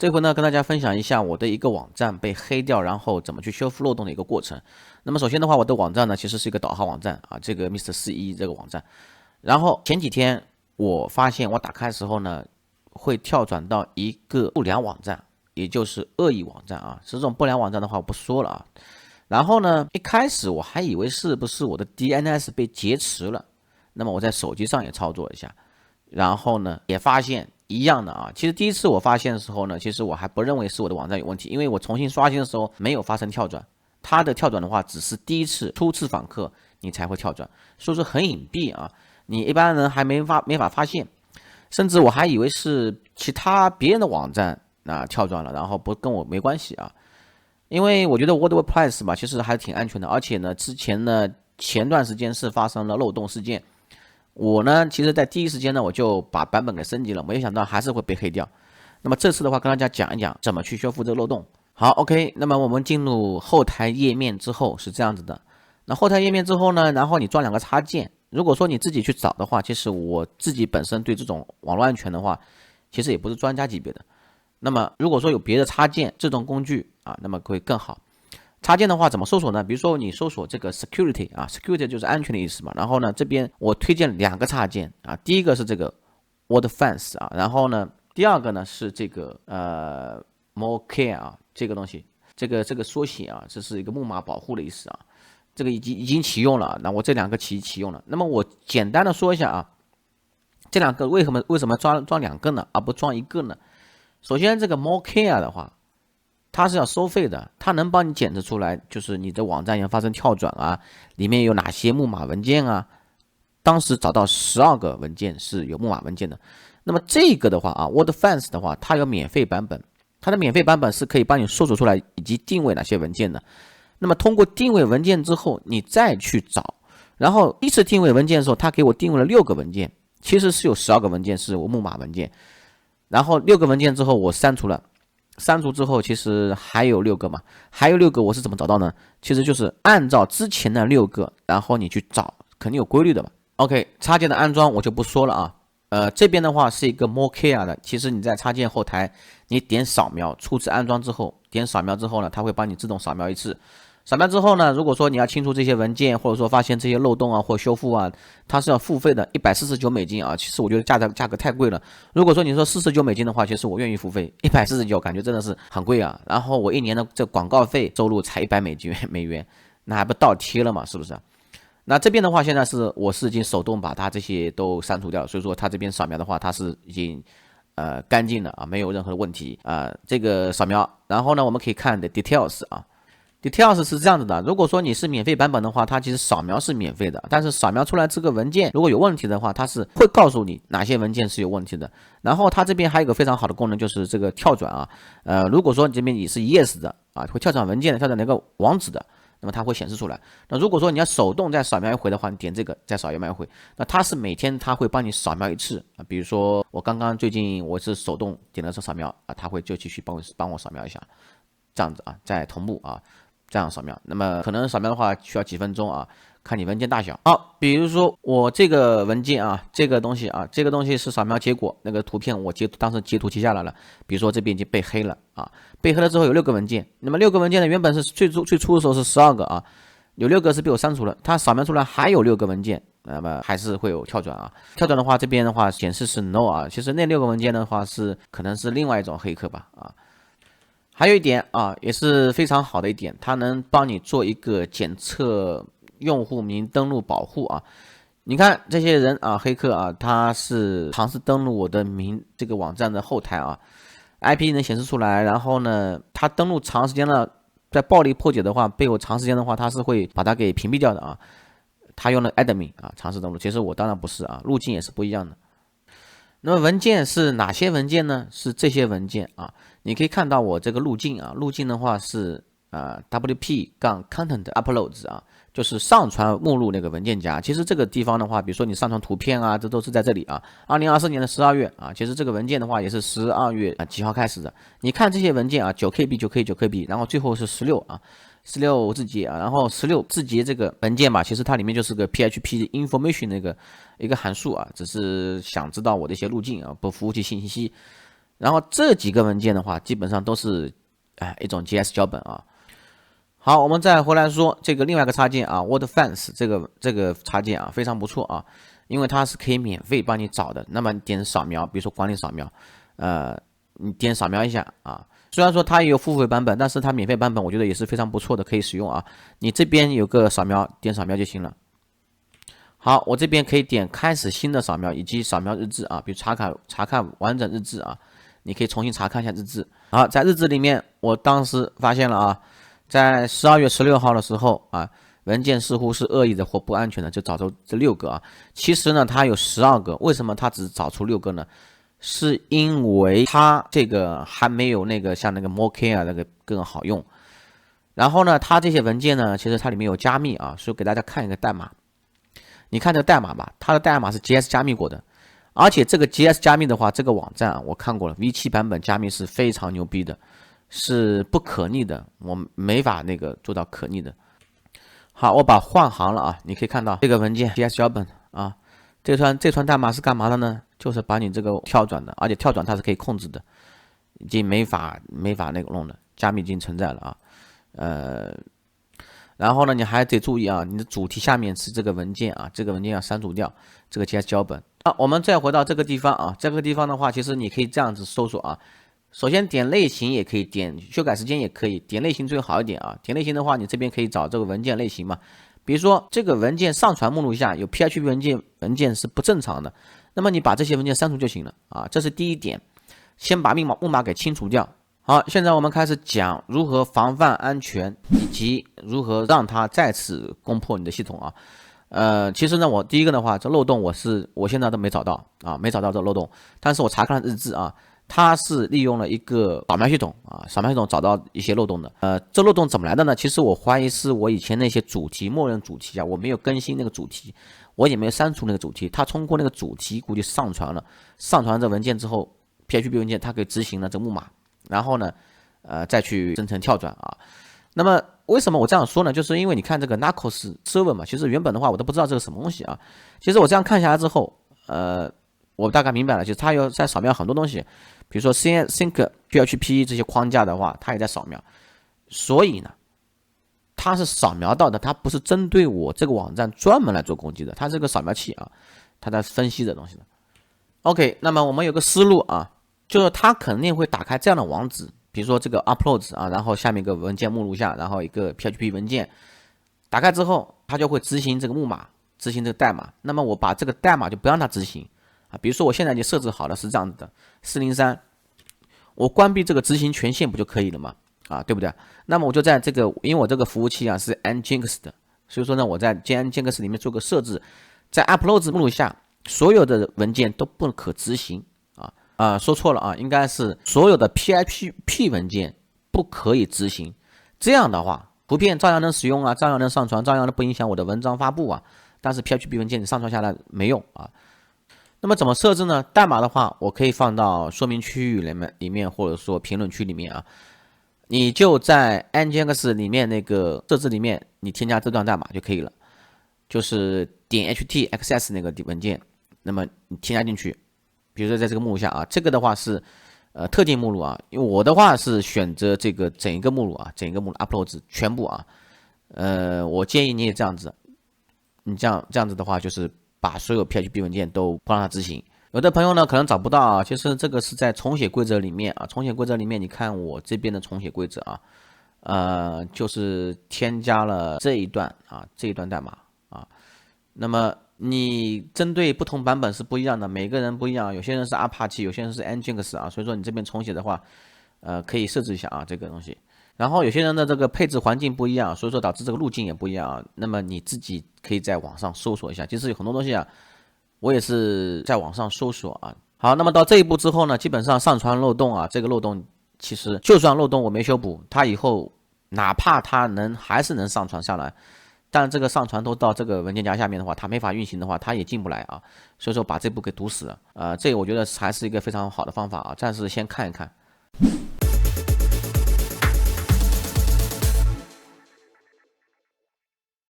这回呢，跟大家分享一下我的一个网站被黑掉，然后怎么去修复漏洞的一个过程。那么首先的话，我的网站呢其实是一个导航网站啊，这个 Mr.41这个网站。然后前几天我发现我打开的时候呢，会跳转到一个不良网站，也就是恶意网站啊。这种不良网站的话我不说了啊。然后呢，一开始我还以为是不是我的 DNS 被劫持了，那么我在手机上也操作一下，然后呢也发现一样的啊。其实第一次我发现的时候呢，其实我还不认为是我的网站有问题，因为我重新刷新的时候没有发生跳转，它的跳转的话只是第一次初次访客你才会跳转，所以说很隐蔽啊，你一般人还没法发现，甚至我还以为是其他别人的网站跳转了，然后不跟我没关系啊。因为我觉得 WordPress 吧，其实还挺安全的，而且呢，之前呢前段时间是发生了漏洞事件，我呢其实在第一时间呢我就把版本给升级了，没想到还是会被黑掉。那么这次的话跟大家讲一讲怎么去修复这个漏洞。好 OK， 那么我们进入后台页面之后是这样子的，那后台页面之后呢，然后你装两个插件，如果说你自己去找的话，其实我自己本身对这种网络安全的话其实也不是专家级别的，那么如果说有别的插件这种工具啊，那么会更好。插件的话怎么搜索呢？比如说你搜索这个 security 啊 ，security 就是安全的意思嘛。然后呢，这边我推荐两个插件啊，第一个是这个 WordFence 啊，然后呢，第二个呢是这个Morecare 啊，这个东西，这个缩写啊，这是一个木马保护的意思啊。这个已经启用了，那我这两个启用了。那么我简单的说一下啊，这两个为什么装两个呢，而不装一个呢？首先这个 Morecare 的话，它是要收费的，它能帮你检测出来，就是你的网站要发生跳转啊，里面有哪些木马文件啊。当时找到12个文件是有木马文件的。那么这个的话啊 ，WordFence 的话，它有免费版本，它的免费版本是可以帮你搜索出来以及定位哪些文件的。那么通过定位文件之后，你再去找，然后第一次定位文件的时候，它给我定位了6个文件，其实是有12个文件是我木马文件，然后6个文件之后我删除了。删除之后，其实还有6个嘛，还有6个我是怎么找到呢？其实就是按照之前的6个，然后你去找，肯定有规律的嘛。OK， 插件的安装我就不说了啊。这边的话是一个 Morecare 的，其实你在插件后台，你点扫描，初次安装之后，点扫描之后呢，它会帮你自动扫描一次。扫描之后呢，如果说你要清除这些文件，或者说发现这些漏洞啊或修复啊，它是要付费的，149美金啊。其实我觉得价格太贵了。如果说你说49美金的话，其实我愿意付费，149感觉真的是很贵啊。然后我一年的这广告费收入才100美元，那还不倒贴了嘛，是不是？那这边的话，现在我是已经手动把它这些都删除掉了，所以说它这边扫描的话，它是已经干净了啊，没有任何的问题啊。这个扫描，然后呢，我们可以看的 details 啊。Details 是这样子的，如果说你是免费版本的话，它其实扫描是免费的，但是扫描出来这个文件如果有问题的话，它是会告诉你哪些文件是有问题的。然后它这边还有一个非常好的功能，就是这个跳转啊，如果说你这边你是 yes 的啊，会跳转文件的，跳转那个网址的，那么它会显示出来。那如果说你要手动再扫描一回的话，你点这个再扫描一回，那它是每天它会帮你扫描一次啊。比如说我最近我是手动点了扫描啊，它会就继续帮我扫描一下，这样子啊，再同步啊。这样扫描，那么可能扫描的话需要几分钟啊，看你文件大小。好，比如说我这个文件啊，这个东西是扫描结果，那个图片我当时截图记下来了。比如说这边已经被黑了啊，被黑了之后有6个文件，那么6个文件呢，原本是最初的时候是12个啊，有6个是被我删除了，它扫描出来还有6个文件，那么还是会有跳转啊。跳转的话，这边的话显示是 no 啊，其实那6个文件的话可能是另外一种黑客吧啊。还有一点啊，也是非常好的一点，它能帮你做一个检测用户名登录保护啊。你看这些人啊，黑客啊，他是尝试登录我的这个网站的后台啊 ，IP 能显示出来，然后呢，他登录长时间了，在暴力破解的话，被我长时间的话，他是会把它给屏蔽掉的啊。他用了 admin 啊，尝试登录，其实我当然不是啊，路径也是不一样的。那么文件是哪些文件呢？是这些文件啊，你可以看到我这个路径啊，路径的话是WP-content uploads 啊，就是上传目录那个文件夹。其实这个地方的话，比如说你上传图片啊，这都是在这里啊。2024年的12月啊，其实这个文件的话也是12月几号开始的。你看这些文件啊，9KB 9KB 9KB，然后最后是16啊。16字节啊，然后16字节这个文件吧，其实它里面就是个 PHP information 那个一个函数啊，只是想知道我的一些路径啊，不服务器信息。然后这几个文件的话，基本上都是一种 JS 脚本啊。好，我们再回来说这个另外一个插件啊 ，WordFence 这个插件啊非常不错啊，因为它是可以免费帮你找的。那么你点扫描，比如说管理扫描，你点扫描一下啊。虽然说它也有付费版本，但是它免费版本我觉得也是非常不错的，可以使用啊。你这边有个扫描，点扫描就行了。好，我这边可以点开始新的扫描以及扫描日志啊，比如查看完整日志啊，你可以重新查看一下日志。好，在日志里面，我当时发现了啊，在12月16号的时候啊，文件似乎是恶意的或不安全的，就找出这6个啊。其实呢，它有12个，为什么它只找出6个呢？是因为它这个还没有那个像那个 Mock 啊那个更好用。然后呢，它这些文件呢，其实它里面有加密啊，所以给大家看一个代码。你看这个代码吧，它的代码是 JS 加密过的，而且这个 JS 加密的话，这个网站啊，我看过了 ，V7 版本加密是非常牛逼的，是不可逆的，我没法那个做到可逆的。好，我把换行了啊，你可以看到这个文件 JS 脚本啊，这串代码是干嘛的呢？就是把你这个跳转的，而且跳转它是可以控制的，已经没法那个弄的，加密已经存在了啊，然后呢，你还得注意啊，你的主题下面是这个文件啊，这个文件要删除掉这个 JS 脚本。啊，我们再回到这个地方啊，这个地方的话，其实你可以这样子搜索啊。首先点类型也可以，点修改时间也可以，点类型最好一点啊。点类型的话，你这边可以找这个文件类型嘛，比如说这个文件上传目录下有 PHP 文件是不正常的，那么你把这些文件删除就行了啊。这是第一点，先把木马给清除掉。好，现在我们开始讲如何防范安全，以及如何让它再次攻破你的系统啊。其实呢，我第一个的话，这漏洞我现在都没找到啊，没找到这个漏洞，但是我查看了日志啊。它是利用了一个扫描系统啊，扫描系统找到一些漏洞的。这漏洞怎么来的呢？其实我怀疑是我以前那些主题默认主题啊，我没有更新那个主题，我也没有删除那个主题。它通过那个主题估计上传这文件之后 ，PHP 文件它可以执行了这木马，然后呢，再去生成跳转啊。那么为什么我这样说呢？就是因为你看这个 Narcos Server 嘛，其实原本的话我都不知道这个什么东西啊。其实我这样看下来之后，我大概明白了，就是它要在扫描很多东西。比如说 Sync PHP 这些框架的话，它也在扫描，所以呢，它是扫描到的，它不是针对我这个网站专门来做攻击的，它是个扫描器啊，它在分析这东西的。OK， 那么我们有个思路啊，就是它肯定会打开这样的网址，比如说这个 uploads 啊，然后下面一个文件目录下，然后一个 PHP 文件，打开之后，它就会执行这个木马，执行这个代码。那么我把这个代码就不让它执行。啊，比如说我现在已经设置好了是这样子的403，我关闭这个执行权限不就可以了吗？啊，对不对？那么我就在这个，因为我这个服务器啊是 Nginx 的，所以说呢，我在 Nginx 里面做个设置，在 Uploads 目录下，所有的文件都不可执行说错了啊，应该是所有的 PHP 文件不可以执行。这样的话，图片照样能使用啊，照样能上传，照样不影响我的文章发布啊。但是 PHP 文件你上传下来没用啊。那么怎么设置呢？代码的话，我可以放到说明区域里面，或者说评论区里面啊。你就在 Nginx 里面那个设置里面，你添加这段代码就可以了，就是点 htaccess 那个文件，那么你添加进去，比如说在这个目录下啊，这个的话是特定目录啊，因为我的话是选择这个整一个目录啊，整一个目录 uploads 全部啊，我建议你也这样子，你这样子的话就是把所有 PHP 文件都不让它执行。有的朋友呢可能找不到啊，其实这个是在重写规则里面啊，重写规则里面你看我这边的重写规则啊，就是添加了这一段代码啊。那么你针对不同版本是不一样的，每个人不一样，有些人是 Apache， 有些人是 Nginx 啊，所以说你这边重写的话，可以设置一下啊这个东西。然后有些人的这个配置环境不一样，所以说导致这个路径也不一样啊。那么你自己可以在网上搜索一下，其实有很多东西啊，我也是在网上搜索啊。好，那么到这一步之后呢，基本上上传漏洞啊，这个漏洞其实就算漏洞我没修补，它以后哪怕它还是能上传下来，但这个上传都到这个文件夹下面的话，它没法运行的话，它也进不来啊。所以说把这步给堵死了，这个我觉得还是一个非常好的方法啊，暂时先看一看。